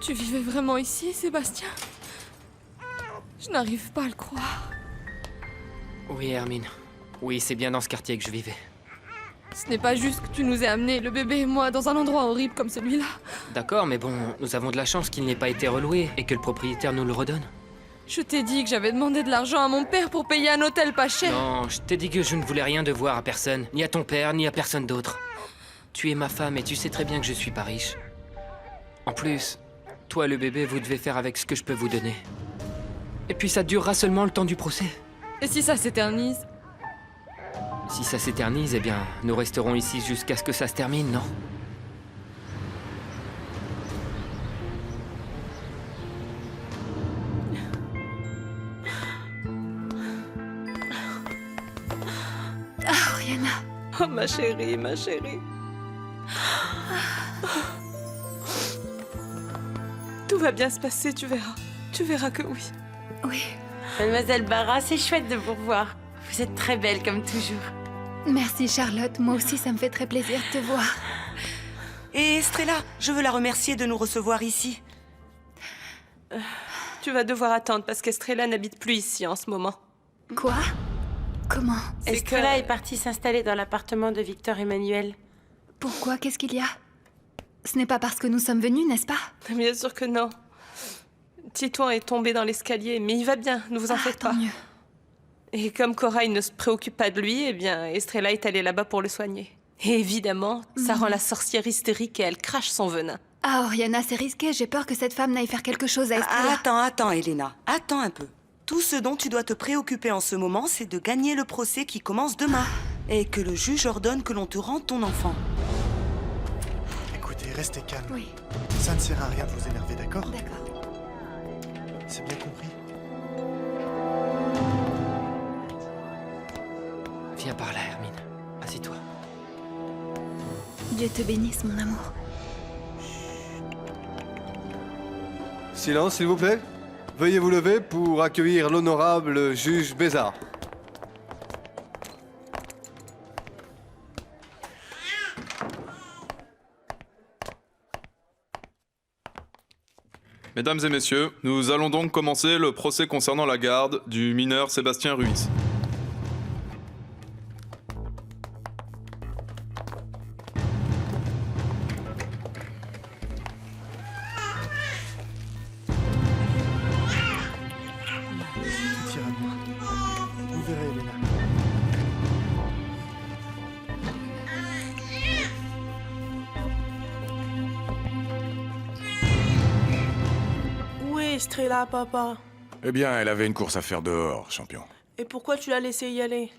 Tu vivais vraiment ici, Sébastien? Je n'arrive pas à le croire. Oui, Hermine. Oui, c'est bien dans ce quartier que je vivais. Ce n'est pas juste que tu nous aies amenés, le bébé et moi, dans un endroit horrible comme celui-là. D'accord, mais bon, nous avons de la chance qu'il n'ait pas été reloué et que le propriétaire nous le redonne. Je t'ai dit que j'avais demandé de l'argent à mon père pour payer un hôtel pas cher. Non, je t'ai dit que je ne voulais rien devoir à personne, ni à ton père, ni à personne d'autre. Tu es ma femme et tu sais très bien que je suis pas riche. En plus, toi et le bébé, vous devez faire avec ce que je peux vous donner. Et puis ça durera seulement le temps du procès. Et si ça s'éternise? Si ça s'éternise, eh bien, nous resterons ici jusqu'à ce que ça se termine, non? Ah, Oriana. Oh, ma chérie, ma chérie. Tout va bien se passer, tu verras. Tu verras que oui. Oui. Mademoiselle Barra, c'est chouette de vous revoir. Vous êtes très belle comme toujours. Merci Charlotte, moi aussi ça me fait très plaisir de te voir. Et Estrella, je veux la remercier de nous recevoir ici. Tu vas devoir attendre parce qu'Estrella n'habite plus ici en ce moment. Quoi? Comment? C'est Estrella que- est partie s'installer dans l'appartement de Victor Emmanuel. Pourquoi? Qu'est-ce qu'il y a? Ce n'est pas parce que nous sommes venus, n'est-ce pas? Bien sûr que non. Titouan est tombé dans l'escalier, mais il va bien, ne vous en faites tant pas. mieux. Et comme Corail ne se préoccupe pas de lui, eh bien, Estrella est allée là-bas pour le soigner. Et évidemment, ça rend la sorcière hystérique et elle crache son venin. Ah, Oriana, c'est risqué, j'ai peur que cette femme n'aille faire quelque chose à Estrella. Attends, Elena. Attends un peu. Tout ce dont tu dois te préoccuper en ce moment, c'est de gagner le procès qui commence demain. Et que le juge ordonne que l'on te rende ton enfant. Écoutez, restez calme. Oui, Ça ne sert à rien de vous énerver, d'accord? d'accord. C'est bien compris. Viens par là, Hermine. Assieds-toi. Dieu te bénisse, mon amour. Silence, s'il vous plaît. Veuillez vous lever pour accueillir l'honorable juge Bézard. Mesdames et messieurs, nous allons donc commencer le procès concernant la garde du mineur Sébastien Ruiz. Tout ira bien. Vous verrez, Elena. Où est Estrella, papa? Eh bien, elle avait une course à faire dehors, champion. Et pourquoi tu l'as laissé y aller?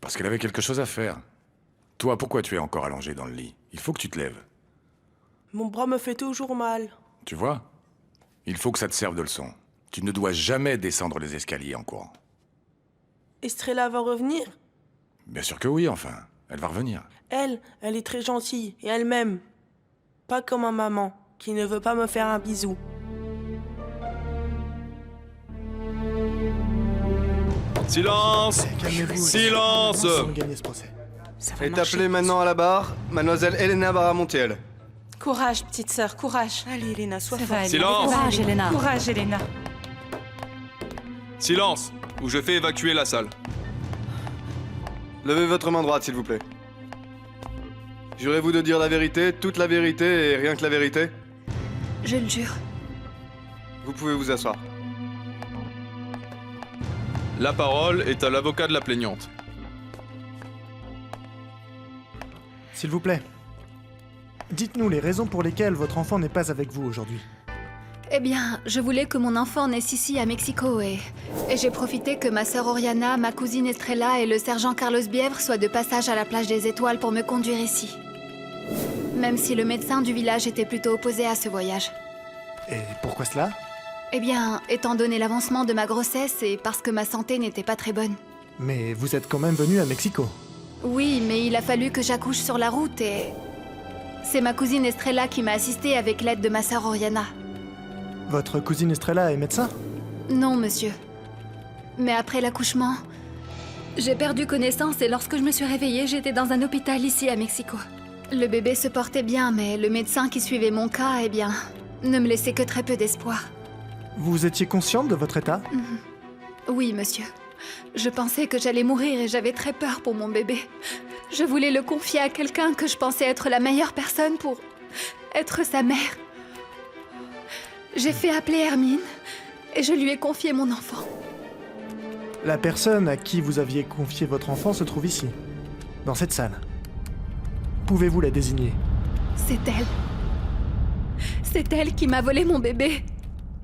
Parce qu'elle avait quelque chose à faire. Toi, pourquoi tu es encore allongé dans le lit? Il faut que tu te lèves. Mon bras me fait toujours mal. Tu vois? Il faut que ça te serve de leçon. Tu ne dois jamais descendre les escaliers en courant. Estrella va revenir? Bien sûr que oui, enfin. Elle va revenir. Elle est très gentille et elle m'aime. Pas comme ma maman, qui ne veut pas me faire un bisou. Silence! Calmez-vous. Silence! Nous allons gagner ce procès. Ça va Est marcher. appelée maintenant à la barre, mademoiselle Elena Barra-Montiel. Courage, petite sœur, courage. Allez, Elena, sois Ça forte. va aller. Silence! Courage, Elena. Courage, Elena. Silence! Ou je fais évacuer la salle. Levez votre main droite, s'il vous plaît. Jurez-vous de dire la vérité, toute la vérité et rien que la vérité? Je le jure. Vous pouvez vous asseoir. La parole est à l'avocat de la plaignante. S'il vous plaît. Dites-nous les raisons pour lesquelles votre enfant n'est pas avec vous aujourd'hui. Eh bien, je voulais que mon enfant naisse ici à Mexico et j'ai profité que ma sœur Oriana, ma cousine Estrella et le sergent Carlos Bièvre soient de passage à la plage des Étoiles pour me conduire ici. Même si le médecin du village était plutôt opposé à ce voyage. Et pourquoi cela? Eh bien, étant donné l'avancement de ma grossesse et parce que ma santé n'était pas très bonne. Mais vous êtes quand même venu à Mexico. Oui, mais il a fallu que j'accouche sur la route et... C'est ma cousine Estrella qui m'a assistée avec l'aide de ma sœur Oriana. Votre cousine Estrella est médecin? Non, monsieur. Mais après l'accouchement, j'ai perdu connaissance et lorsque je me suis réveillée, j'étais dans un hôpital ici à Mexico. Le bébé se portait bien, mais le médecin qui suivait mon cas, eh bien, ne me laissait que très peu d'espoir. Vous étiez consciente de votre état? Oui, monsieur. Je pensais que j'allais mourir et j'avais très peur pour mon bébé. Je voulais le confier à quelqu'un que je pensais être la meilleure personne pour être sa mère. J'ai fait appeler Hermine et je lui ai confié mon enfant. La personne à qui vous aviez confié votre enfant se trouve ici, dans cette salle. Pouvez-vous la désigner? C'est elle. C'est elle qui m'a volé mon bébé.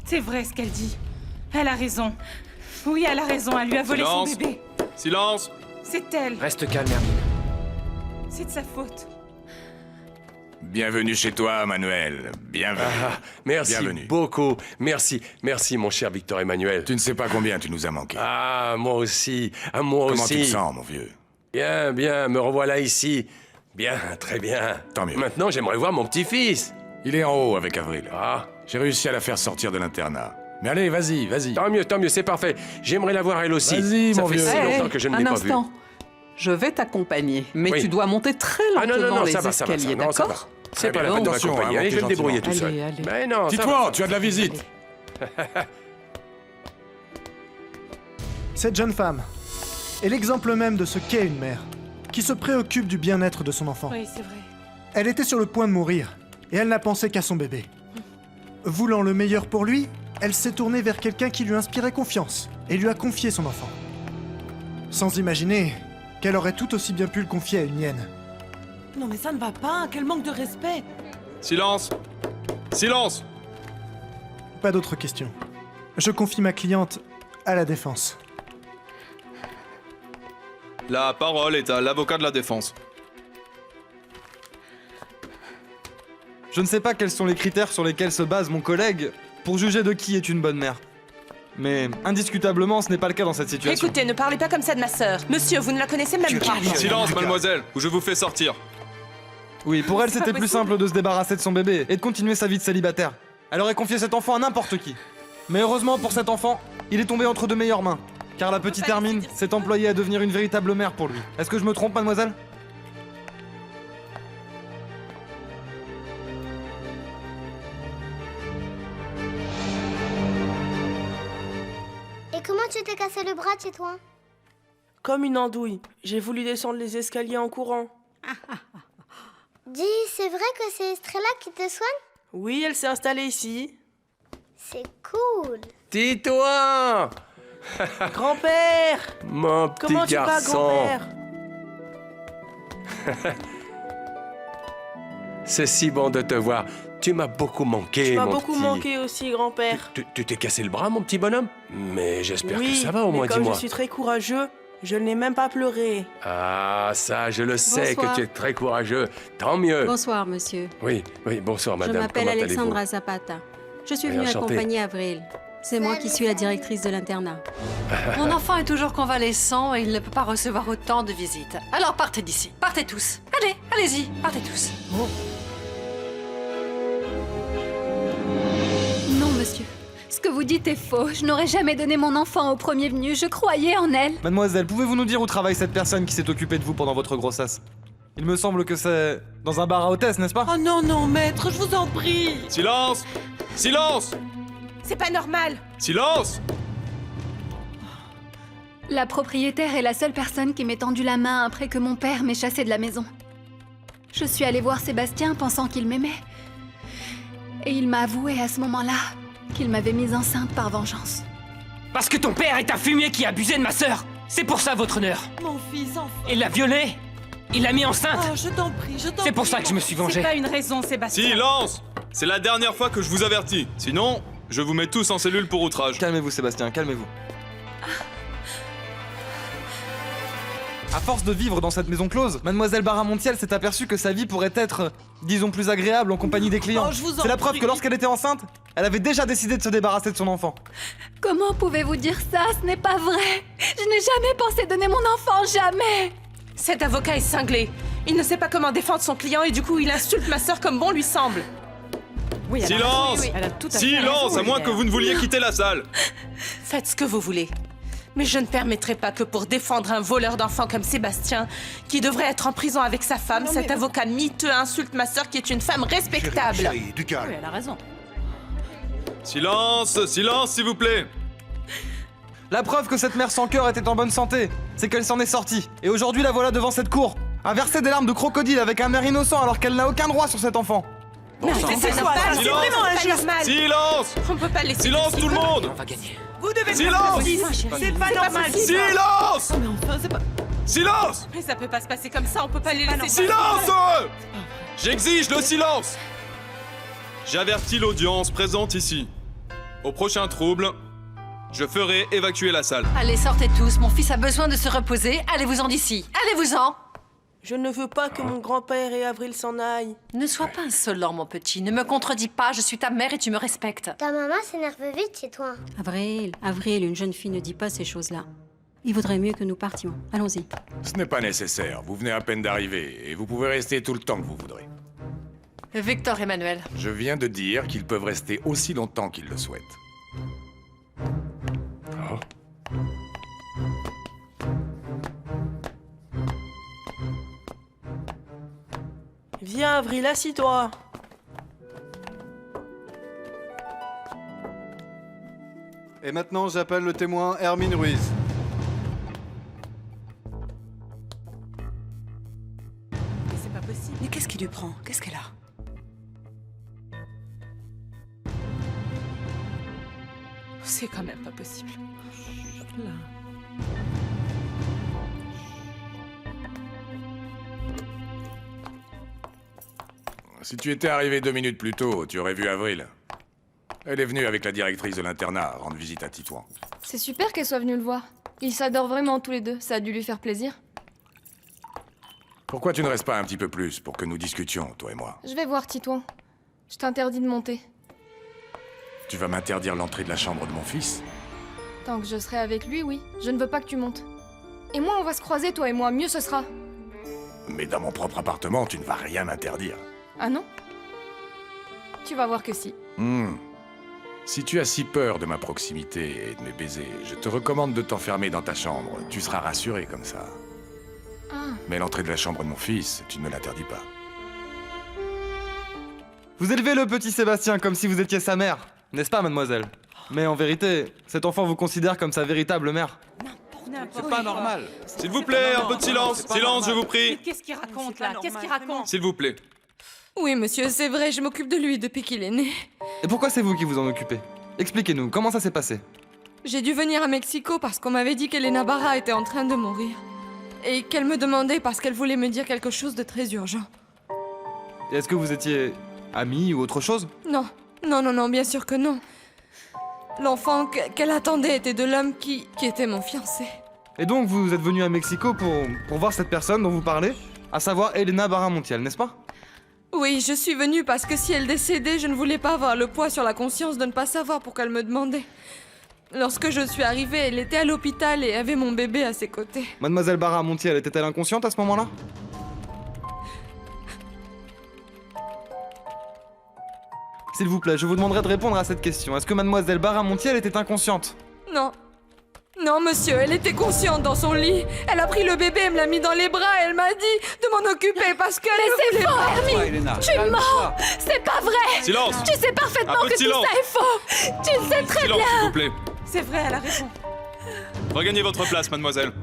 C'est vrai ce qu'elle dit. Elle a raison. Oui, elle a raison, elle lui a volé Silence. son bébé. Silence! C'est elle. Reste calme, Hermine. C'est de sa faute. Bienvenue chez toi, Manuel. Bienvenue. Merci Bienvenue. beaucoup. Merci, merci mon cher Victor Emmanuel. Tu ne sais pas combien tu nous as manqué. Ah, moi aussi. Ah, moi Comment aussi. tu te sens, mon vieux? Bien, bien, me revoilà ici. Bien, très bien. Tant mieux. Maintenant, j'aimerais voir mon petit-fils. Il est en haut avec Avril. Ah, J'ai réussi à la faire sortir de l'internat. Mais allez, vas-y, vas-y. tant mieux, c'est parfait. J'aimerais la voir elle aussi. Vas-y, Ça mon fait vieux. si Hey, longtemps que je ne l'ai un pas vue. instant. Je vais t'accompagner, mais Oui. tu dois monter très Ah lentement non, les ça va, escaliers, non, ça va. d'accord? C'est pas la bien, peine de attention, m'accompagner. hein, Allez, je vais me montez débrouiller tout gentiment. seul. Allez. Mais non, ça va. Tais-toi, tu as de la visite. Cette jeune femme est l'exemple même de ce qu'est une mère, qui se préoccupe du bien-être de son enfant. Oui, c'est vrai. Elle était sur le point de mourir, et elle n'a pensé qu'à son bébé. Voulant le meilleur pour lui, elle s'est tournée vers quelqu'un qui lui inspirait confiance, et lui a confié son enfant. Sans imaginer qu'elle aurait tout aussi bien pu le confier à une hyène. Non mais ça ne va pas, quel manque de respect. Silence! Silence! Pas d'autres questions. Je confie ma cliente à la défense. La parole est à l'avocat de la défense. Je ne sais pas quels sont les critères sur lesquels se base mon collègue pour juger de qui est une bonne mère. Mais indiscutablement, ce n'est pas le cas dans cette situation. Écoutez, ne parlez pas comme ça de ma sœur. Monsieur, vous ne la connaissez même pas. Silence, mademoiselle, ou je vous fais sortir. Oui, pour elle, c'était plus simple de se débarrasser de son bébé et de continuer sa vie de célibataire. Elle aurait confié cet enfant à n'importe qui. Mais heureusement pour cet enfant, il est tombé entre de meilleures mains. Car la petite Hermine s'est employée à devenir une véritable mère pour lui. Est-ce que je me trompe, mademoiselle? Et comment tu t'es cassé le bras chez toi? Comme une andouille, j'ai voulu descendre les escaliers en courant. Dis, c'est vrai que c'est Estrella qui te soigne? Oui, elle s'est installée ici. C'est cool. Tais-toi. Grand-père! Mon petit Comment tu vas, garçon. grand-père? C'est si bon de te voir. Tu m'as beaucoup manqué, Tu m'as mon beaucoup petit. manqué aussi, grand-père. Tu t'es cassé le bras, mon petit bonhomme? Mais j'espère Oui, que ça va au mais moins, comme dis-moi. je suis très courageux, je n'ai même pas pleuré. Ah, ça, je le sais Bonsoir. que tu es très courageux. Tant mieux. Bonsoir, monsieur. Oui, bonsoir, madame. Je m'appelle Comment allez-vous? Alexandra Zapata. Je suis venue Enchantée. accompagner Avril. C'est moi qui suis la directrice de l'internat. Mon enfant est toujours convalescent et il ne peut pas recevoir autant de visites. Alors partez d'ici, partez tous. Allez, allez-y, partez tous. Non, monsieur. Ce que vous dites est faux. Je n'aurais jamais donné mon enfant au premier venu. Je croyais en elle. Mademoiselle, pouvez-vous nous dire où travaille cette personne qui s'est occupée de vous pendant votre grossesse? Il me semble que c'est dans un bar à hôtesse, n'est-ce pas? Oh non, non, maître, je vous en prie. Silence! Silence! C'est pas normal. Silence! La propriétaire est la seule personne qui m'ait tendu la main après que mon père m'ait chassé de la maison. Je suis allée voir Sébastien pensant qu'il m'aimait. Et il m'a avoué à ce moment-là qu'il m'avait mise enceinte par vengeance. Parce que ton père est un fumier qui a abusé de ma sœur. C'est pour ça, votre honneur. Mon fils, enfin. Il l'a violée. Il l'a mis enceinte. Oh, je t'en prie, je t'en prie. C'est pour ça que je me suis vengé. C'est pas une raison, Sébastien. Silence! C'est la dernière fois que je vous avertis. Sinon, je vous mets tous en cellule pour outrage. Calmez-vous, Sébastien, calmez-vous. À force de vivre dans cette maison close, Mademoiselle Baramontiel s'est aperçue que sa vie pourrait être, disons, plus agréable en compagnie des clients. Oh, je vous en C'est la preuve prie. que lorsqu'elle était enceinte, elle avait déjà décidé de se débarrasser de son enfant. Comment pouvez-vous dire ça? Ce n'est pas vrai. Je n'ai jamais pensé donner mon enfant, jamais. Cet avocat est cinglé. Il ne sait pas comment défendre son client et du coup, il insulte ma sœur comme bon lui semble. Oui, elle a Silence! raison, elle a tout à fait Silence, raison, à moins Oliver. que vous ne vouliez quitter la salle. Faites ce que vous voulez. Mais je ne permettrai pas que pour défendre un voleur d'enfants comme Sébastien, qui devrait être en prison avec sa femme, cet avocat miteux insulte ma sœur qui est une femme respectable. Oui, elle a raison. Silence, silence, s'il vous plaît. La preuve que cette mère sans cœur était en bonne santé, c'est qu'elle s'en est sortie. Et aujourd'hui, la voilà devant cette cour, à verser des larmes de crocodile avec un air innocent alors qu'elle n'a aucun droit sur cet enfant. Non, c'est Silence. vraiment injuste. Silence. On peut pas laisser. Silence tout le monde. On va gagner. Vous devez Silence. C'est pas normal. Silence. Mais enfin, c'est pas. Silence. Mais ça peut pas se passer comme ça, on peut pas les laisser. Silence. J'exige le silence. J'avertis l'audience présente ici. Au prochain trouble, je ferai évacuer la salle. Allez, sortez tous. Mon fils a besoin de se reposer. Allez-vous-en d'ici. Allez-vous-en. Je ne veux pas que mon grand-père et Avril s'en aillent. Ne sois pas insolent, mon petit. Ne me contredis pas. Je suis ta mère et tu me respectes. Ta maman s'énerve vite chez toi. Avril, une jeune fille ne dit pas ces choses-là. Il vaudrait mieux que nous partions. Allons-y. Ce n'est pas nécessaire. Vous venez à peine d'arriver et vous pouvez rester tout le temps que vous voudrez. Victor Emmanuel. Je viens de dire qu'ils peuvent rester aussi longtemps qu'ils le souhaitent. Oh. Viens, Avril, assis-toi. Et maintenant, j'appelle le témoin Hermine Ruiz. Mais c'est pas possible. Mais qu'est-ce qui lui prend? Qu'est-ce qu'elle a? C'est quand même pas possible. Si tu étais arrivé 2 minutes plus tôt, tu aurais vu Avril. Elle est venue avec la directrice de l'internat rendre visite à Titouan. C'est super qu'elle soit venue le voir. Ils s'adorent vraiment tous les deux, ça a dû lui faire plaisir. Pourquoi tu ne restes pas un petit peu plus pour que nous discutions, toi et moi? Je vais voir Titouan. Je t'interdis de monter. Tu vas m'interdire l'entrée de la chambre de mon fils? Tant que je serai avec lui, oui. Je ne veux pas que tu montes. Et moi, on va se croiser, toi et moi, mieux ce sera. Mais dans mon propre appartement, tu ne vas rien m'interdire. Ah non? Tu vas voir que si. Si tu as si peur de ma proximité et de mes baisers, je te recommande de t'enfermer dans ta chambre. Tu seras rassuré comme ça. Ah. Mais l'entrée de la chambre de mon fils, tu ne me l'interdis pas. Vous élevez le petit Sébastien comme si vous étiez sa mère, n'est-ce pas, mademoiselle? Mais en vérité, cet enfant vous considère comme sa véritable mère. C'est pas normal. S'il vous plaît, un peu de silence. Silence, je vous prie. Qu'est-ce qu'il raconte là? Qu'est-ce qu'il raconte? S'il vous plaît. Oui, monsieur, c'est vrai, je m'occupe de lui depuis qu'il est né. Et pourquoi c'est vous qui vous en occupez? Expliquez-nous, comment ça s'est passé? J'ai dû venir à Mexico parce qu'on m'avait dit qu'Elena Barra était en train de mourir. Et qu'elle me demandait parce qu'elle voulait me dire quelque chose de très urgent. Et est-ce que vous étiez amis ou autre chose? Non, non, non, non, bien sûr que non. L'enfant qu'elle attendait était de l'homme qui était mon fiancé. Et donc vous êtes venu à Mexico pour voir cette personne dont vous parlez, à savoir Elena Barra Montiel, n'est-ce pas? Oui, je suis venue parce que si elle décédait, je ne voulais pas avoir le poids sur la conscience de ne pas savoir pourquoi elle me demandait. Lorsque je suis arrivée, elle était à l'hôpital et avait mon bébé à ses côtés. Mademoiselle Barra Montiel était-elle inconsciente à ce moment-là? S'il vous plaît, je vous demanderai de répondre à cette question. Est-ce que Mademoiselle Barra Montiel était inconsciente? Non. Non, monsieur, elle était consciente dans son lit. Elle a pris le bébé et me l'a mis dans les bras et elle m'a dit de m'en occuper parce que... Mais c'est faux, Hermine! Tu mens! C'est pas vrai! Silence! Tu sais parfaitement Un peu de que tout silence. ça est faux! Tu le sais très Silence, bien! s'il vous plaît. C'est vrai, elle a raison. Regagnez votre place, mademoiselle.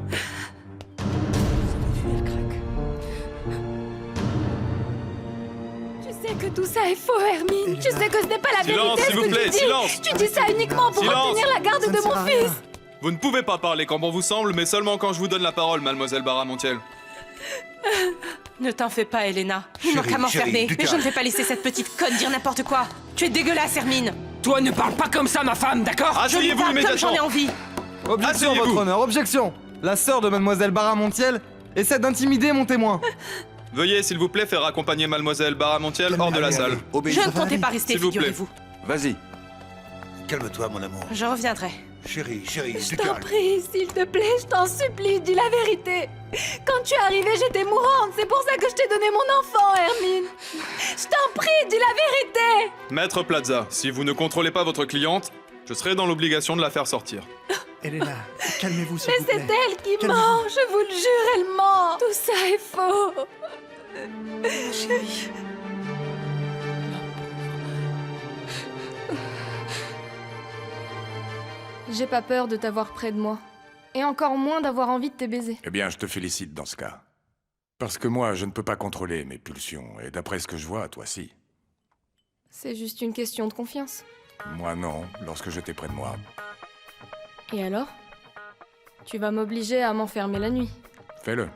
Tu sais que tout ça est faux, Hermine! Tu sais que ce n'est pas la Silence, vérité s'il ce vous que plaît, tu dis! silence. Tu dis ça uniquement pour Silence. obtenir la garde de mon fils! Vous ne pouvez pas parler quand bon vous semble, mais seulement quand je vous donne la parole, mademoiselle Barra Montiel. Ne t'en fais pas, Elena. Ils n'ont qu'à m'enfermer. Mais je ne vais pas laisser cette petite conne dire n'importe quoi. Tu es dégueulasse, Hermine. Toi, ne parle pas comme ça, ma femme, d'accord? Je lui Asseyez-vous parle comme immédiatement. j'en ai envie. Objection, Asseyez-vous. votre honneur, objection! La sœur de Mademoiselle Barra Montiel essaie d'intimider mon témoin. Veuillez, s'il vous plaît, faire accompagner mademoiselle Barra Montiel hors de la salle. Je ne comptais pas rester, S'il vous plaît. figurez-vous. Vas-y. Calme-toi, mon amour. Je reviendrai. Chérie, Je du t'en calme. prie, s'il te plaît, je t'en supplie, dis la vérité. Quand tu es arrivée, j'étais mourante, c'est pour ça que je t'ai donné mon enfant, Hermine. Je t'en prie, dis la vérité. Maître Plaza, si vous ne contrôlez pas votre cliente, je serai dans l'obligation de la faire sortir. Elena, calmez-vous, s'il Mais vous plaît. c'est elle qui Calmez-vous. ment, je vous le jure, elle ment. Tout ça est faux. Chérie. J'ai pas peur de t'avoir près de moi. Et encore moins d'avoir envie de te baiser. Eh bien, je te félicite dans ce cas. Parce que moi, je ne peux pas contrôler mes pulsions, et d'après ce que je vois, toi si. C'est juste une question de confiance. Moi non, lorsque je t'ai près de moi. Et alors? Tu vas m'obliger à m'enfermer la nuit. Fais-le.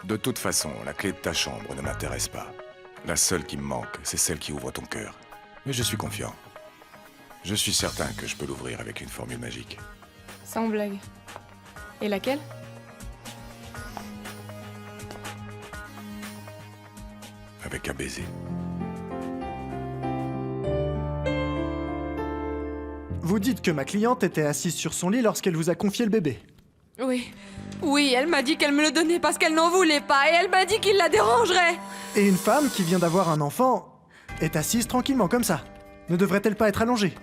De toute façon, la clé de ta chambre ne m'intéresse pas. La seule qui me manque, c'est celle qui ouvre ton cœur. Mais je suis confiant. Je suis certain que je peux l'ouvrir avec une formule magique. Sans blague. Et laquelle? Avec un baiser. Vous dites que ma cliente était assise sur son lit lorsqu'elle vous a confié le bébé. Oui. Oui, elle m'a dit qu'elle me le donnait parce qu'elle n'en voulait pas et elle m'a dit qu'il la dérangerait. Et une femme qui vient d'avoir un enfant est assise tranquillement comme ça. Ne devrait-elle pas être allongée?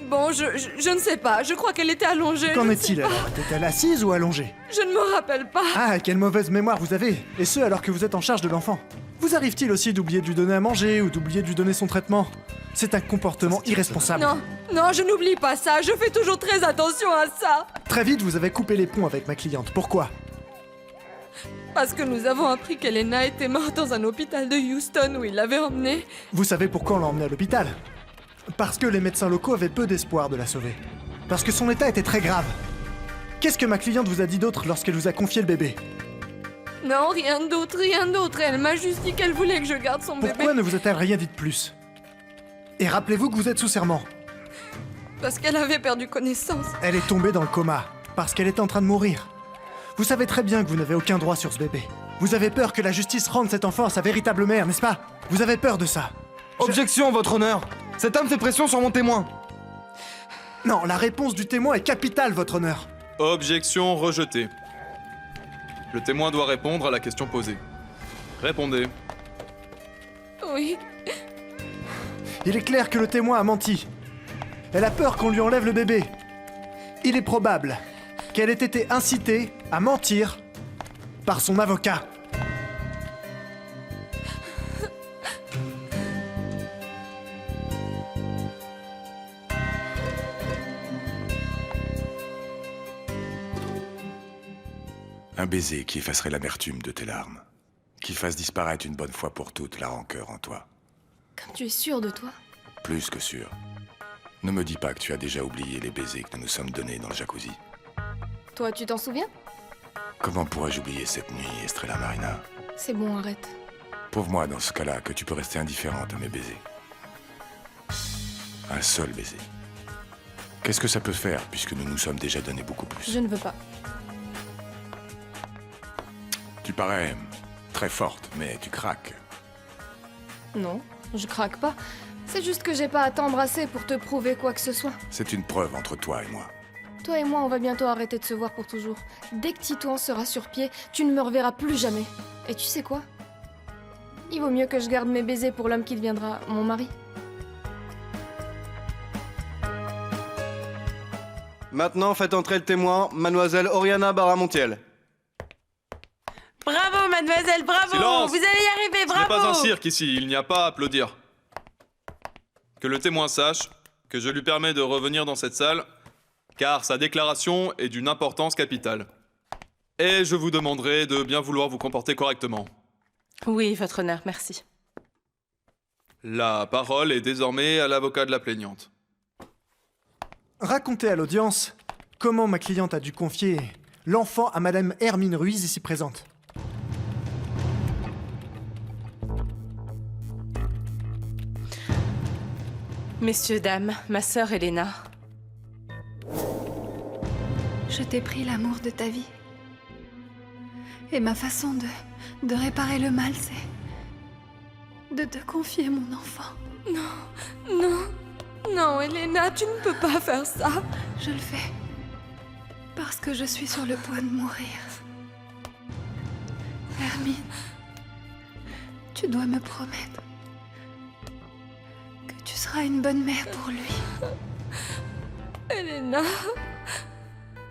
Bon, je ne sais pas. Je crois qu'elle était allongée. Qu'en est-il alors? Était-elle assise ou allongée? Je ne me rappelle pas. Ah, quelle mauvaise mémoire vous avez! Et ce, alors que vous êtes en charge de l'enfant. Vous arrive-t-il aussi d'oublier de lui donner à manger ou d'oublier de lui donner son traitement? C'est un comportement irresponsable. Non, non, je n'oublie pas ça. Je fais toujours très attention à ça. Très vite, vous avez coupé les ponts avec ma cliente. Pourquoi? Parce que nous avons appris qu'Elena était morte dans un hôpital de Houston où il l'avait emmenée. Vous savez pourquoi on l'a emmenée à l'hôpital? Parce que les médecins locaux avaient peu d'espoir de la sauver. Parce que son état était très grave. Qu'est-ce que ma cliente vous a dit d'autre lorsqu'elle vous a confié le bébé? Non, rien d'autre, rien d'autre. Elle m'a juste dit qu'elle voulait que je garde son bébé. Pourquoi ne vous a-t-elle rien dit de plus? Et rappelez-vous que vous êtes sous serment. Parce qu'elle avait perdu connaissance. Elle est tombée dans le coma, parce qu'elle était en train de mourir. Vous savez très bien que vous n'avez aucun droit sur ce bébé. Vous avez peur que la justice rende cet enfant à sa véritable mère, n'est-ce pas? Vous avez peur de ça. Objection, votre honneur! Cet homme fait pression sur mon témoin! Non, la réponse du témoin est capitale, votre honneur. Objection rejetée. Le témoin doit répondre à la question posée. Répondez. Oui. Il est clair que le témoin a menti. Elle a peur qu'on lui enlève le bébé. Il est probable qu'elle ait été incitée à mentir par son avocat. Un baiser qui effacerait l'amertume de tes larmes. Qui fasse disparaître une bonne fois pour toutes la rancœur en toi. Comme tu es sûr de toi? Plus que sûr. Ne me dis pas que tu as déjà oublié les baisers que nous nous sommes donnés dans le jacuzzi. Toi, tu t'en souviens? Comment pourrais-je oublier cette nuit, Estrella Marina? C'est bon, arrête. Prouve-moi dans ce cas-là que tu peux rester indifférente à mes baisers. Un seul baiser. Qu'est-ce que ça peut faire, puisque nous nous sommes déjà donné beaucoup plus? Je ne veux pas. Tu parais très forte, mais tu craques. Non, je craque pas. C'est juste que j'ai pas à t'embrasser pour te prouver quoi que ce soit. C'est une preuve entre toi et moi. Toi et moi, on va bientôt arrêter de se voir pour toujours. Dès que Titouan sera sur pied, tu ne me reverras plus jamais. Et tu sais quoi? Il vaut mieux que je garde mes baisers pour l'homme qui deviendra mon mari. Maintenant, faites entrer le témoin, mademoiselle Oriana Baramontiel. Bravo, mademoiselle, bravo! Silence! Vous allez y arriver, Ce n'est bravo! pas un cirque ici, il n'y a pas à applaudir. Que le témoin sache que je lui permets de revenir dans cette salle, car sa déclaration est d'une importance capitale. Et je vous demanderai de bien vouloir vous comporter correctement. Oui, votre honneur, merci. La parole est désormais à l'avocat de la plaignante. Racontez à l'audience comment ma cliente a dû confier l'enfant à Madame Hermine Ruiz ici présente. Messieurs, dames, ma sœur Elena. Je t'ai pris l'amour de ta vie. Et ma façon de réparer le mal, c'est de te confier mon enfant. Non, non, non, Elena, tu ne peux pas faire ça. Je le fais. Parce que je suis sur le point de mourir. Hermine, tu dois me promettre que tu seras une bonne mère pour lui. Elena.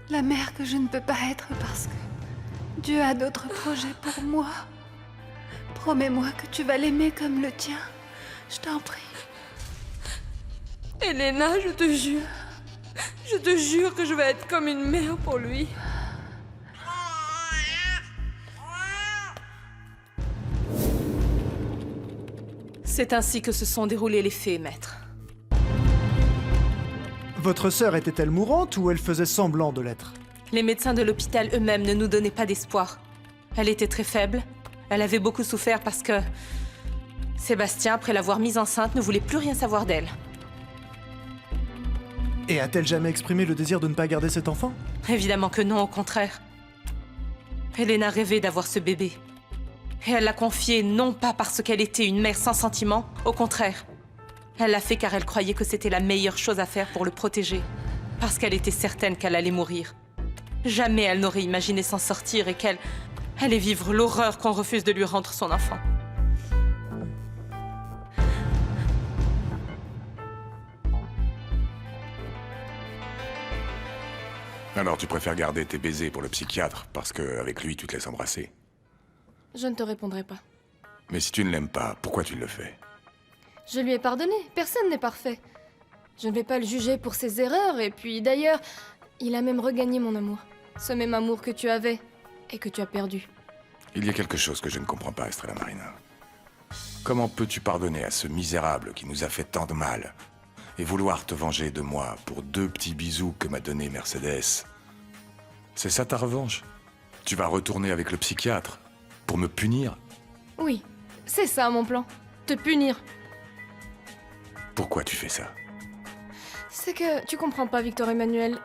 La mère que je ne peux pas être parce que Dieu a d'autres projets pour moi. Promets-moi que tu vas l'aimer comme le tien. Je t'en prie. Elena, je te jure. Je te jure que je vais être comme une mère pour lui. C'est ainsi que se sont déroulés les faits, maître. Votre sœur était-elle mourante ou elle faisait semblant de l'être? Les médecins de l'hôpital eux-mêmes ne nous donnaient pas d'espoir. Elle était très faible. Elle avait beaucoup souffert parce que Sébastien, après l'avoir mise enceinte, ne voulait plus rien savoir d'elle. Et a-t-elle jamais exprimé le désir de ne pas garder cet enfant? Évidemment que non, au contraire. Helena rêvait d'avoir ce bébé. Et elle l'a confié non pas parce qu'elle était une mère sans sentiment, au contraire. Elle l'a fait car elle croyait que c'était la meilleure chose à faire pour le protéger. Parce qu'elle était certaine qu'elle allait mourir. Jamais elle n'aurait imaginé s'en sortir et qu'elle allait vivre l'horreur qu'on refuse de lui rendre son enfant. Alors tu préfères garder tes baisers pour le psychiatre parce qu'avec lui tu te laisses embrasser. Je ne te répondrai pas. Mais si tu ne l'aimes pas, pourquoi tu le fais? Je lui ai pardonné, personne n'est parfait. Je ne vais pas le juger pour ses erreurs, et puis d'ailleurs, il a même regagné mon amour. Ce même amour que tu avais, et que tu as perdu. Il y a quelque chose que je ne comprends pas, Estrella Marina. Comment peux-tu pardonner à ce misérable qui nous a fait tant de mal et vouloir te venger de moi pour 2 petits bisous que m'a donné Mercedes? C'est ça ta revanche? Tu vas retourner avec le psychiatre pour me punir? Oui, c'est ça mon plan. Te punir. Pourquoi tu fais ça? C'est que tu comprends pas, Victor Emmanuel.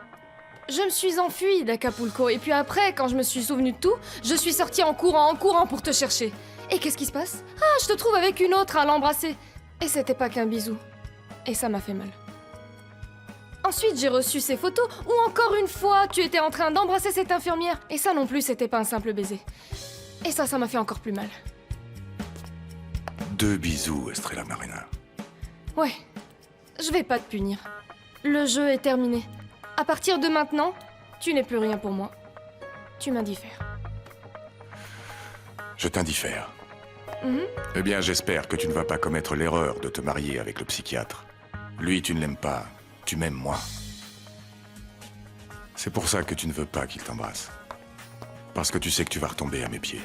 Je me suis enfuie d'Acapulco, et puis après, quand je me suis souvenu de tout, je suis sortie en courant pour te chercher. Et qu'est-ce qui se passe? Ah, je te trouve avec une autre à l'embrasser. Et c'était pas qu'un bisou. Et ça m'a fait mal. Ensuite, j'ai reçu ces photos où encore une fois, tu étais en train d'embrasser cette infirmière. Et ça non plus, c'était pas un simple baiser. Et ça m'a fait encore plus mal. 2 bisous, Estrella Marina. Ouais, je vais pas te punir. Le jeu est terminé. À partir de maintenant, tu n'es plus rien pour moi. Tu m'indiffères. Je t'indiffère. Mhm. Eh bien, j'espère que tu ne vas pas commettre l'erreur de te marier avec le psychiatre. Lui, tu ne l'aimes pas. Tu m'aimes moi. C'est pour ça que tu ne veux pas qu'il t'embrasse. Parce que tu sais que tu vas retomber à mes pieds.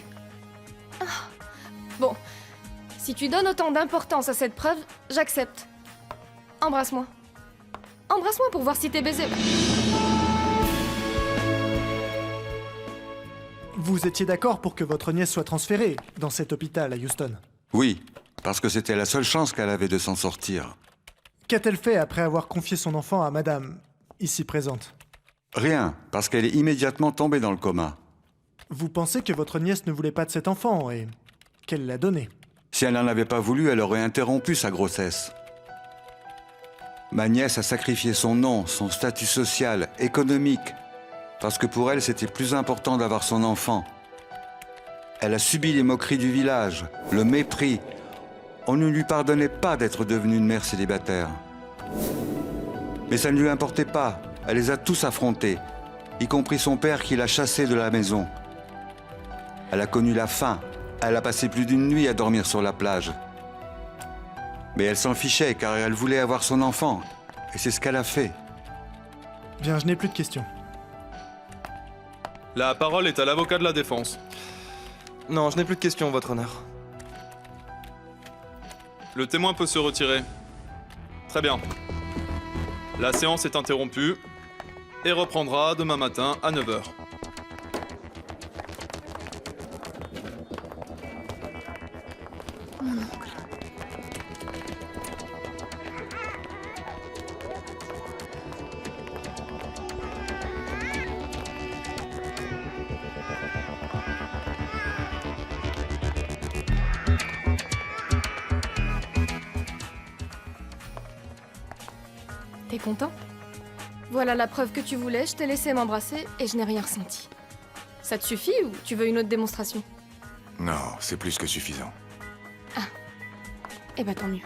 Bon, si tu donnes autant d'importance à cette preuve, j'accepte. Embrasse-moi. Embrasse-moi pour voir si t'es baisé. Vous étiez d'accord pour que votre nièce soit transférée dans cet hôpital à Houston? Oui, parce que c'était la seule chance qu'elle avait de s'en sortir. Qu'a-t-elle fait après avoir confié son enfant à madame, ici présente? Rien, parce qu'elle est immédiatement tombée dans le coma. Vous pensez que votre nièce ne voulait pas de cet enfant et qu'elle l'a donné? Si elle n'en avait pas voulu, elle aurait interrompu sa grossesse. Ma nièce a sacrifié son nom, son statut social, économique, parce que pour elle, c'était plus important d'avoir son enfant. Elle a subi les moqueries du village, le mépris. On ne lui pardonnait pas d'être devenue une mère célibataire. Mais ça ne lui importait pas. Elle les a tous affrontés, y compris son père qui l'a chassée de la maison. Elle a connu la faim. Elle a passé plus d'une nuit à dormir sur la plage. Mais elle s'en fichait car elle voulait avoir son enfant. Et c'est ce qu'elle a fait. Bien, je n'ai plus de questions. La parole est à l'avocat de la défense. Non, je n'ai plus de questions, votre honneur. Le témoin peut se retirer. Très bien. La séance est interrompue et reprendra demain matin à 9h. Mon oncle. T'es content? Voilà la preuve que tu voulais, je t'ai laissé m'embrasser et je n'ai rien ressenti. Ça te suffit ou tu veux une autre démonstration? Non, c'est plus que suffisant. Eh ben tant mieux.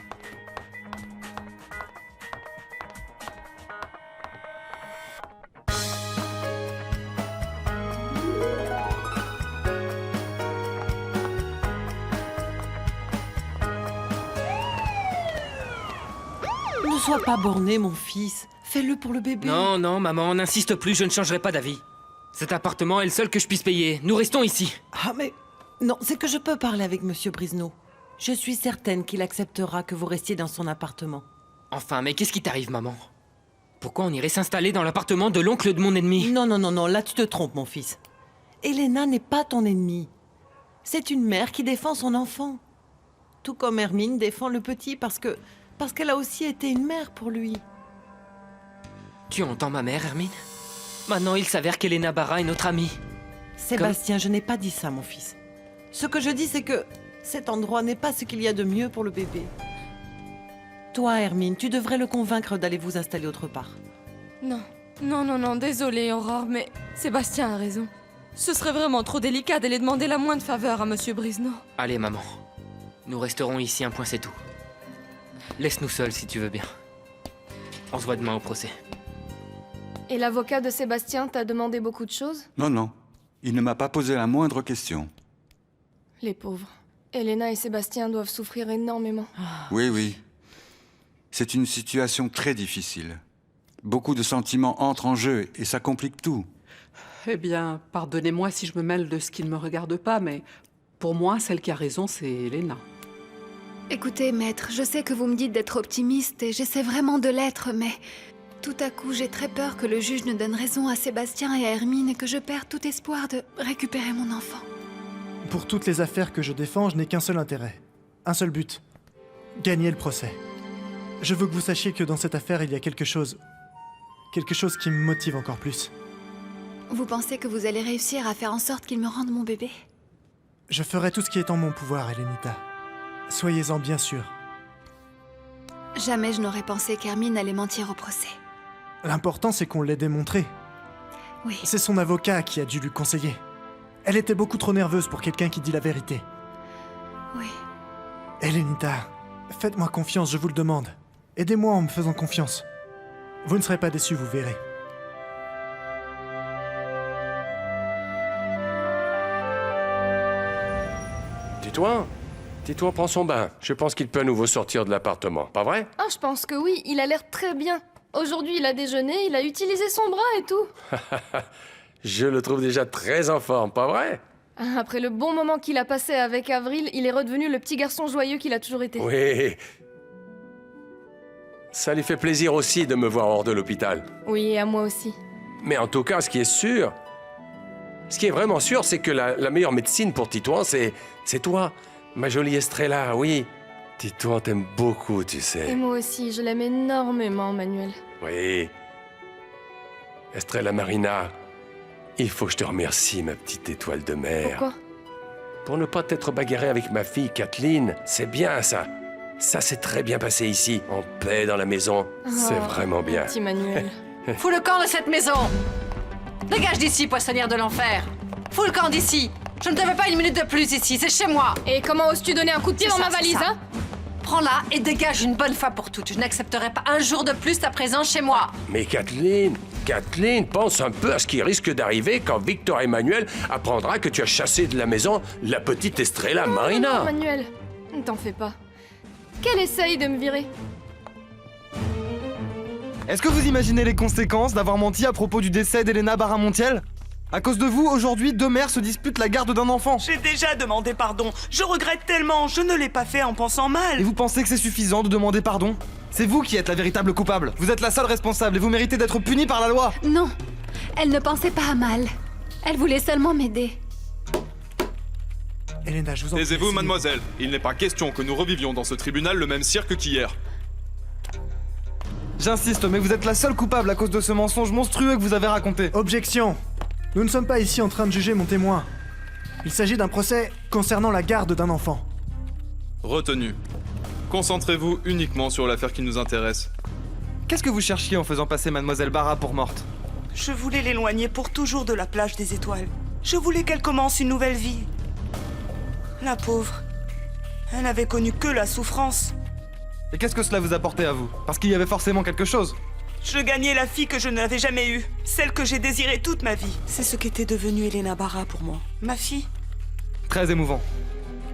Ne sois pas borné, mon fils. Fais-le pour le bébé. Non, non, maman, n'insiste plus, je ne changerai pas d'avis. Cet appartement est le seul que je puisse payer. Nous restons ici. Ah, mais... Non, c'est que je peux parler avec Monsieur Brisneau. Je suis certaine qu'il acceptera que vous restiez dans son appartement. Enfin, mais qu'est-ce qui t'arrive, maman? Pourquoi on irait s'installer dans l'appartement de l'oncle de mon ennemi? Non, non, non, non, là tu te trompes, mon fils. Elena n'est pas ton ennemie. C'est une mère qui défend son enfant. Tout comme Hermine défend le petit parce qu'elle a aussi été une mère pour lui. Tu entends ma mère, Hermine? Maintenant, il s'avère qu'Elena Barra est notre amie. Sébastien, je n'ai pas dit ça, mon fils. Ce que je dis, c'est que cet endroit n'est pas ce qu'il y a de mieux pour le bébé. Toi, Hermine, tu devrais le convaincre d'aller vous installer autre part. Non, non, non, non, désolée, Aurore, mais Sébastien a raison. Ce serait vraiment trop délicat d'aller demander la moindre faveur à Monsieur Brisneau. Allez, maman. Nous resterons ici, un point c'est tout. Laisse-nous seuls, si tu veux bien. On se voit demain au procès. Et l'avocat de Sébastien t'a demandé beaucoup de choses? Non, non. Il ne m'a pas posé la moindre question. Les pauvres. Elena et Sébastien doivent souffrir énormément. Oui, oui. C'est une situation très difficile. Beaucoup de sentiments entrent en jeu et ça complique tout. Eh bien, pardonnez-moi si je me mêle de ce qui ne me regarde pas, mais pour moi, celle qui a raison, c'est Elena. Écoutez, maître, je sais que vous me dites d'être optimiste et j'essaie vraiment de l'être, mais tout à coup, j'ai très peur que le juge ne donne raison à Sébastien et à Hermine et que je perde tout espoir de récupérer mon enfant. Pour toutes les affaires que je défends, je n'ai qu'un seul intérêt. Un seul but. Gagner le procès. Je veux que vous sachiez que dans cette affaire, il y a quelque chose... quelque chose qui me motive encore plus. Vous pensez que vous allez réussir à faire en sorte qu'il me rende mon bébé? Je ferai tout ce qui est en mon pouvoir, Elenita. Soyez-en bien sûrs. Jamais je n'aurais pensé qu'Hermine allait mentir au procès. L'important, c'est qu'on l'ait démontré. Oui. C'est son avocat qui a dû lui conseiller. Elle était beaucoup trop nerveuse pour quelqu'un qui dit la vérité. Oui. Elenita, faites-moi confiance, je vous le demande. Aidez-moi en me faisant confiance. Vous ne serez pas déçus, vous verrez. Titouan prend son bain. Je pense qu'il peut à nouveau sortir de l'appartement, pas vrai? Ah, je pense que oui, il a l'air très bien. Aujourd'hui, il a déjeuné, il a utilisé son bras et tout. Je le trouve déjà très en forme, pas vrai? Après le bon moment qu'il a passé avec Avril, il est redevenu le petit garçon joyeux qu'il a toujours été. Oui. Ça lui fait plaisir aussi de me voir hors de l'hôpital. Oui, et à moi aussi. Mais en tout cas, ce qui est vraiment sûr, c'est que la meilleure médecine pour Titouan, c'est toi, ma jolie Estrella, oui. Titouan t'aime beaucoup, tu sais. Et moi aussi, je l'aime énormément, Manuel. Oui. Estrella Marina, il faut que je te remercie, ma petite étoile de mer. Pourquoi? Pour ne pas t'être bagarré avec ma fille, Kathleen. C'est bien, ça. Ça s'est très bien passé ici, en paix dans la maison. C'est vraiment bien. Petit Manuel. Fous le camp de cette maison! Dégage d'ici, poissonnière de l'enfer! Fous le camp d'ici! Je ne te veux pas une minute de plus ici, c'est chez moi! Et comment oses-tu donner un coup de pied dans ma valise, hein? Prends-la et dégage une bonne fois pour toutes. Je n'accepterai pas un jour de plus ta présence chez moi. Mais Kathleen, pense un peu à ce qui risque d'arriver quand Victor Emmanuel apprendra que tu as chassé de la maison la petite Estrella Marina. Non, Manuel, ne t'en fais pas. Qu'elle essaye de me virer. Est-ce que vous imaginez les conséquences d'avoir menti à propos du décès d'Elena Barra-Montiel? À cause de vous, aujourd'hui, deux mères se disputent la garde d'un enfant. J'ai déjà demandé pardon. Je regrette tellement. Je ne l'ai pas fait en pensant mal. Et vous pensez que c'est suffisant de demander pardon? C'est vous qui êtes la véritable coupable. Vous êtes la seule responsable et vous méritez d'être punie par la loi. Non, elle ne pensait pas à mal. Elle voulait seulement m'aider. Elena, je vous en prie. Taisez-vous, mademoiselle. Il n'est pas question que nous revivions dans ce tribunal le même cirque qu'hier. J'insiste, mais vous êtes la seule coupable à cause de ce mensonge monstrueux que vous avez raconté. Objection. Nous ne sommes pas ici en train de juger mon témoin. Il s'agit d'un procès concernant la garde d'un enfant. Retenu. Concentrez-vous uniquement sur l'affaire qui nous intéresse. Qu'est-ce que vous cherchiez en faisant passer Mademoiselle Barra pour morte? Je voulais l'éloigner pour toujours de la plage des étoiles. Je voulais qu'elle commence une nouvelle vie. La pauvre. Elle n'avait connu que la souffrance. Et qu'est-ce que cela vous apportait à vous? Parce qu'il y avait forcément quelque chose. Je gagnais la fille que je n'avais jamais eue. Celle que j'ai désirée toute ma vie. C'est ce qu'était devenue Elena Barra pour moi. Ma fille. Très émouvant.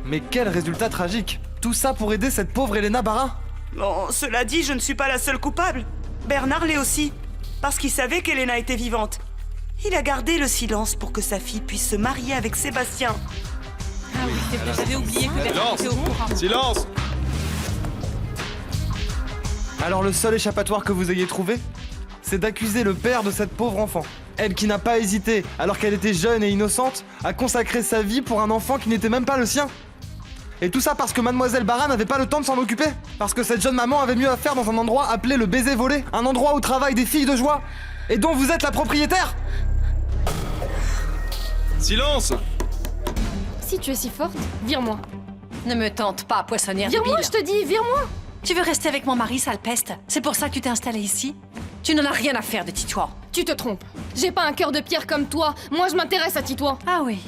Mais quel résultat tragique! Tout ça pour aider cette pauvre Elena Barra? Bon, cela dit, je ne suis pas la seule coupable. Bernard l'est aussi, parce qu'il savait qu'Elena était vivante. Il a gardé le silence pour que sa fille puisse se marier avec Sébastien. Ah oui, c'est vrai, j'avais oublié que Bernard Silence! était au courant. Silence! Alors le seul échappatoire que vous ayez trouvé, c'est d'accuser le père de cette pauvre enfant. Elle qui n'a pas hésité, alors qu'elle était jeune et innocente, à consacrer sa vie pour un enfant qui n'était même pas le sien. Et tout ça parce que Mademoiselle Barra n'avait pas le temps de s'en occuper. Parce que cette jeune maman avait mieux à faire dans un endroit appelé le baiser volé. Un endroit où travaillent des filles de joie. Et dont vous êtes la propriétaire. Silence! Si tu es si forte, vire-moi. Ne me tente pas, poissonnière Vire-moi, je débile. te dis, vire-moi. Tu veux rester avec mon mari, sale peste? C'est pour ça que tu t'es installée ici? Tu n'en as rien à faire de Titouan. Tu te trompes. J'ai pas un cœur de pierre comme toi. Moi, je m'intéresse à Titouan. Ah oui,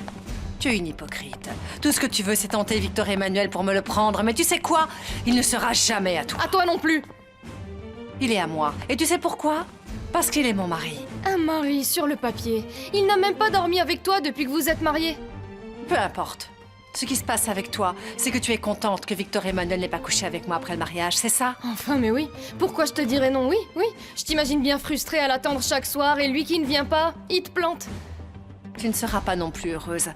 tu es une hypocrite. Tout ce que tu veux, c'est tenter Victor Emmanuel pour me le prendre. Mais tu sais quoi? Il ne sera jamais à toi. À toi non plus. Il est à moi. Et tu sais pourquoi? Parce qu'il est mon mari. Un mari sur le papier. Il n'a même pas dormi avec toi depuis que vous êtes mariés. Peu importe. Ce qui se passe avec toi, c'est que tu es contente que Victor Emmanuel n'ait pas couché avec moi après le mariage, c'est ça? Enfin, mais oui. Pourquoi je te dirais non? Oui, oui. Je t'imagine bien frustrée à l'attendre chaque soir et lui qui ne vient pas, il te plante. Tu ne seras pas non plus heureuse.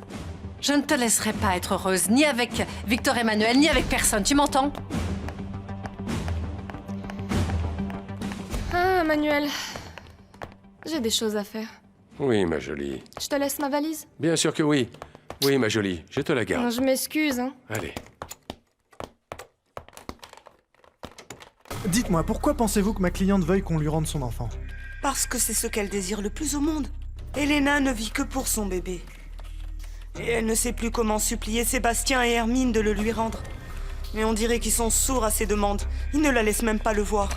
Je ne te laisserai pas être heureuse, ni avec Victor Emmanuel, ni avec personne, tu m'entends? Ah, Manuel. J'ai des choses à faire. Oui, ma jolie. Je te laisse ma valise? Bien sûr que oui. Oui, ma jolie, je te la garde. Je m'excuse, hein. Allez. Dites-moi, pourquoi pensez-vous que ma cliente veuille qu'on lui rende son enfant? Parce que c'est ce qu'elle désire le plus au monde. Elena ne vit que pour son bébé. Et elle ne sait plus comment supplier Sébastien et Hermine de le lui rendre. Mais on dirait qu'ils sont sourds à ses demandes. Ils ne la laissent même pas le voir.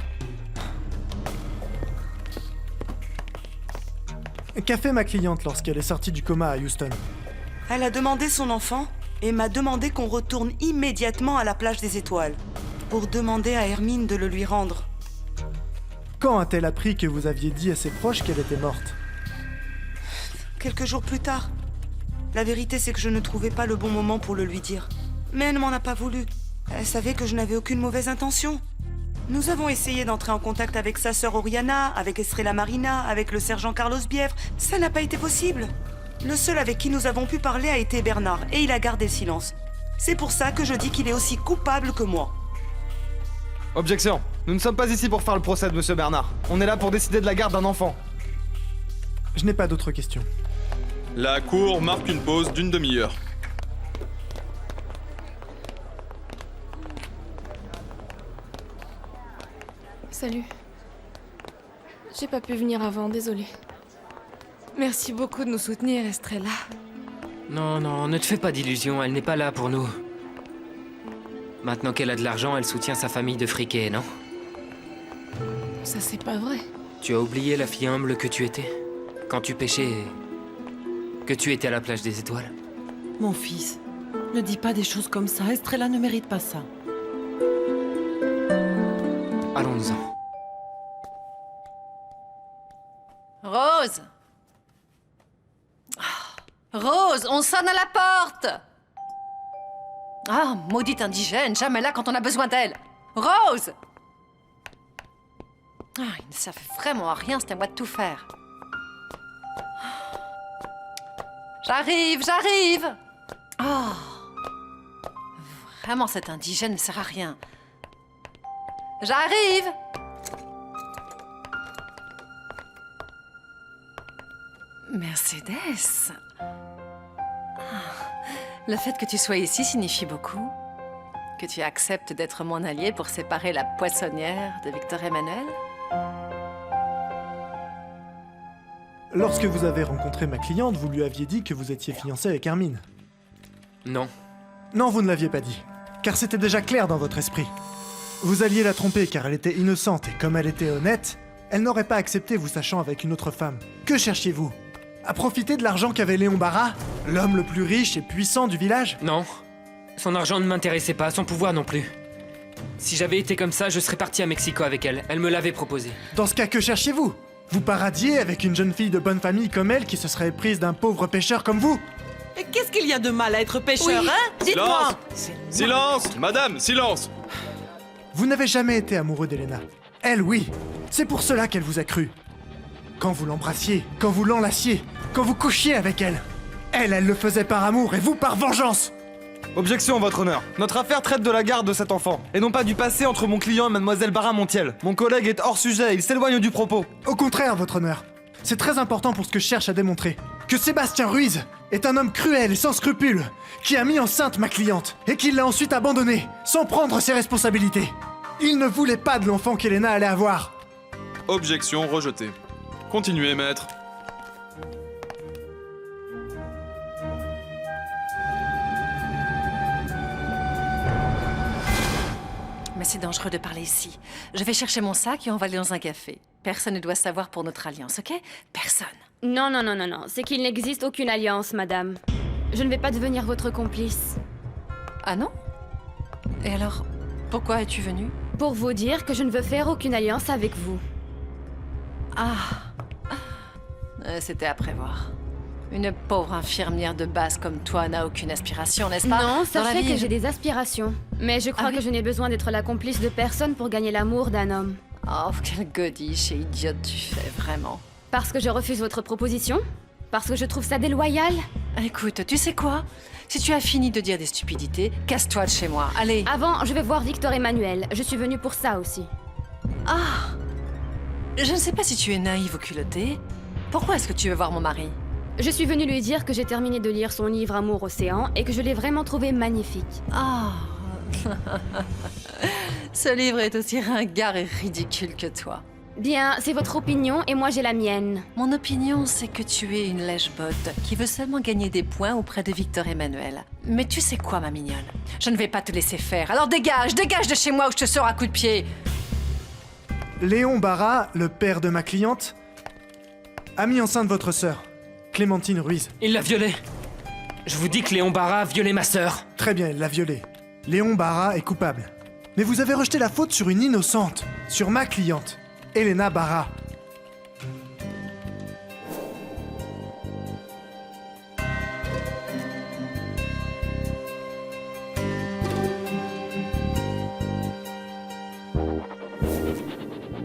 Qu'a fait ma cliente lorsqu'elle est sortie du coma à Houston? Elle a demandé son enfant et m'a demandé qu'on retourne immédiatement à la plage des Étoiles pour demander à Hermine de le lui rendre. Quand a-t-elle appris que vous aviez dit à ses proches qu'elle était morte? Quelques jours plus tard. La vérité, c'est que je ne trouvais pas le bon moment pour le lui dire. Mais elle ne m'en a pas voulu. Elle savait que je n'avais aucune mauvaise intention. Nous avons essayé d'entrer en contact avec sa sœur Oriana, avec Estrella Marina, avec le sergent Carlos Bièvre. Ça n'a pas été possible. Le seul avec qui nous avons pu parler a été Bernard, et il a gardé silence. C'est pour ça que je dis qu'il est aussi coupable que moi. Objection. Nous ne sommes pas ici pour faire le procès de Monsieur Bernard. On est là pour décider de la garde d'un enfant. Je n'ai pas d'autres questions. La cour marque une pause d'une demi-heure. Salut. J'ai pas pu venir avant, désolée. Merci beaucoup de nous soutenir, Estrella. Non, non, ne te fais pas d'illusions, elle n'est pas là pour nous. Maintenant qu'elle a de l'argent, elle soutient sa famille de friqués, non? Ça, c'est pas vrai. Tu as oublié la fille humble que tu étais? Quand tu pêchais... que tu étais à la plage des Étoiles? Mon fils, ne dis pas des choses comme ça. Estrella ne mérite pas ça. Allons-en. Rose! Rose, on sonne à la porte! Ah, maudite indigène, jamais là quand on a besoin d'elle. Rose! Ah, ils ne servent vraiment à rien, c'est à moi de tout faire. J'arrive, j'arrive! Oh! Vraiment, cette indigène ne sert à rien. J'arrive! Mercedes. Le fait que tu sois ici signifie beaucoup. Que tu acceptes d'être mon allié pour séparer la poissonnière de Victor Emmanuel. Lorsque vous avez rencontré ma cliente, vous lui aviez dit que vous étiez fiancé avec Hermine. Non. Non, vous ne l'aviez pas dit. Car c'était déjà clair dans votre esprit. Vous alliez la tromper car elle était innocente et comme elle était honnête, elle n'aurait pas accepté vous sachant avec une autre femme. Que cherchiez-vous? À profiter de l'argent qu'avait Léon Barra, l'homme le plus riche et puissant du village? Non. Son argent ne m'intéressait pas, son pouvoir non plus. Si j'avais été comme ça, je serais parti à Mexico avec elle. Elle me l'avait proposé. Dans ce cas, que cherchiez-vous? Vous paradiez avec une jeune fille de bonne famille comme elle qui se serait prise d'un pauvre pêcheur comme vous? Et qu'est-ce qu'il y a de mal à être pêcheur, hein? Dites-moi! Silence! Madame, silence! Vous n'avez jamais été amoureux d'Elena. Elle, oui. C'est pour cela qu'elle vous a cru. Quand vous l'embrassiez, quand vous l'enlaciez, quand vous couchiez avec elle. Elle le faisait par amour et vous par vengeance. Objection, votre honneur. Notre affaire traite de la garde de cet enfant, et non pas du passé entre mon client et mademoiselle Barra-Montiel. Mon collègue est hors sujet, il s'éloigne du propos. Au contraire, votre honneur. C'est très important pour ce que je cherche à démontrer. Que Sébastien Ruiz est un homme cruel et sans scrupules, qui a mis enceinte ma cliente, et qui l'a ensuite abandonnée, sans prendre ses responsabilités. Il ne voulait pas de l'enfant qu'Elena allait avoir. Objection rejetée. Continuez, maître. Mais c'est dangereux de parler ici. Je vais chercher mon sac et on va aller dans un café. Personne ne doit savoir pour notre alliance, ok? Personne. Non, non, non, non, non. C'est qu'il n'existe aucune alliance, madame. Je ne vais pas devenir votre complice. Ah non? Et alors, pourquoi es-tu venue? Pour vous dire que je ne veux faire aucune alliance avec vous. C'était à prévoir. Une pauvre infirmière de base comme toi n'a aucune aspiration, n'est-ce pas? Non, Dans la sachez vie, que j'ai des aspirations. Mais je crois que je n'ai besoin d'être la complice de personne pour gagner l'amour d'un homme. Oh, quelle godiche et idiote tu fais, vraiment. Parce que je refuse votre proposition? Parce que je trouve ça déloyal? Écoute, tu sais quoi? Si tu as fini de dire des stupidités, casse-toi de chez moi, allez. Avant, je vais voir Victor Emmanuel. Je suis venue pour ça aussi. Ah! Je ne sais pas si tu es naïve ou culottée. Pourquoi est-ce que tu veux voir mon mari? Je suis venue lui dire que j'ai terminé de lire son livre Amour Océan et que je l'ai vraiment trouvé magnifique. Ah! Ce livre est aussi ringard et ridicule que toi. Bien, c'est votre opinion et moi j'ai la mienne. Mon opinion, c'est que tu es une lèche-botte qui veut seulement gagner des points auprès de Victor Emmanuel. Mais tu sais quoi, ma mignonne? Je ne vais pas te laisser faire. Alors dégage, dégage de chez moi ou je te sors à coups de pied. Léon Barra, le père de ma cliente, a mis enceinte votre sœur, Clémentine Ruiz. Il l'a violée. Je vous dis que Léon Barra a violé ma sœur. Très bien, il l'a violée. Léon Barra est coupable. Mais vous avez rejeté la faute sur une innocente, sur ma cliente, Elena Barra.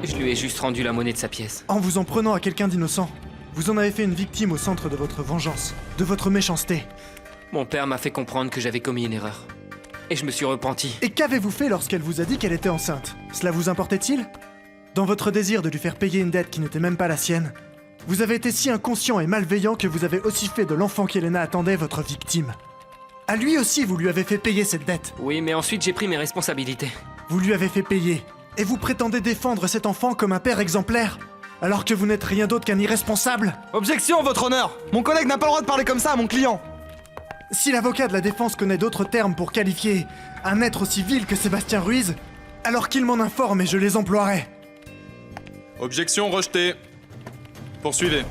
Je lui ai juste rendu la monnaie de sa pièce. En vous en prenant à quelqu'un d'innocent, vous en avez fait une victime au centre de votre vengeance, de votre méchanceté. Mon père m'a fait comprendre que j'avais commis une erreur. Et je me suis repenti. Et qu'avez-vous fait lorsqu'elle vous a dit qu'elle était enceinte? Cela vous importait-il? Dans votre désir de lui faire payer une dette qui n'était même pas la sienne, vous avez été si inconscient et malveillant que vous avez aussi fait de l'enfant qu'Elena attendait votre victime. À lui aussi, vous lui avez fait payer cette dette. Oui, mais ensuite j'ai pris mes responsabilités. Vous lui avez fait payer. Et vous prétendez défendre cet enfant comme un père exemplaire, alors que vous n'êtes rien d'autre qu'un irresponsable? Objection, votre honneur! Mon collègue n'a pas le droit de parler comme ça à mon client! Si l'avocat de la défense connaît d'autres termes pour qualifier un être aussi vil que Sébastien Ruiz, alors qu'il m'en informe et je les emploierai. Objection rejetée. Poursuivez.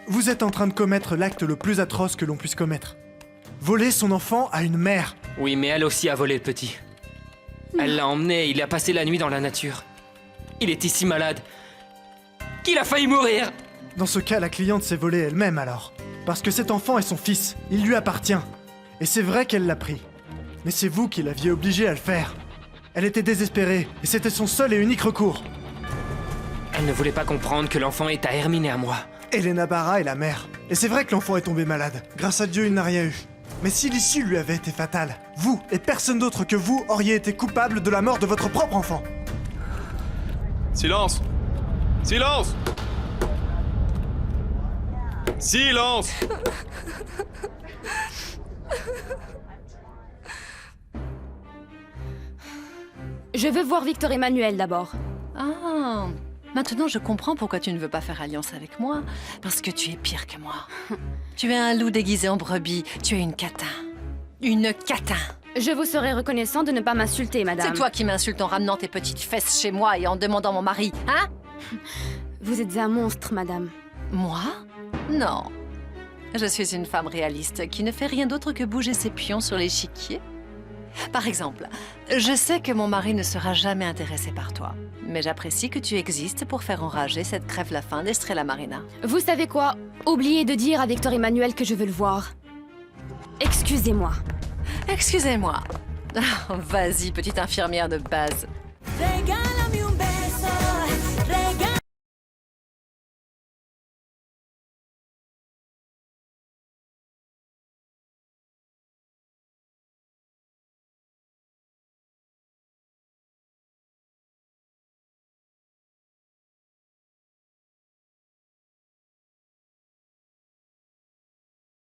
Vous êtes en train de commettre l'acte le plus atroce que l'on puisse commettre. Voler son enfant à une mère. Oui, mais elle aussi a volé le petit. Elle l'a emmené et il a passé la nuit dans la nature. Il était si malade qu'il a failli mourir. Dans ce cas, la cliente s'est volée elle-même alors. Parce que cet enfant est son fils, il lui appartient. Et c'est vrai qu'elle l'a pris. Mais c'est vous qui l'aviez obligée à le faire. Elle était désespérée, et c'était son seul et unique recours. Elle ne voulait pas comprendre que l'enfant est à Hermine et à moi. Elena Barra est la mère. Et c'est vrai que l'enfant est tombé malade. Grâce à Dieu, il n'a rien eu. Mais si l'issue lui avait été fatale, vous, et personne d'autre que vous, auriez été coupable de la mort de votre propre enfant. Silence! Silence! Silence! Je veux voir Victor Emmanuel d'abord. Ah, maintenant je comprends pourquoi tu ne veux pas faire alliance avec moi. Parce que tu es pire que moi. Tu es un loup déguisé en brebis. Tu es une catin. Une catin. Je vous serais reconnaissant de ne pas m'insulter, madame. C'est toi qui m'insultes en ramenant tes petites fesses chez moi et en demandant mon mari, hein? Vous êtes un monstre, madame. Moi? Non. Je suis une femme réaliste qui ne fait rien d'autre que bouger ses pions sur l'échiquier. Par exemple, je sais que mon mari ne sera jamais intéressé par toi, mais j'apprécie que tu existes pour faire enrager cette crève-la-faim d'Estrella Marina. Vous savez quoi? Oubliez de dire à Victor Emmanuel que je veux le voir. Excusez-moi. Excusez-moi. Vas-y, petite infirmière de base. They got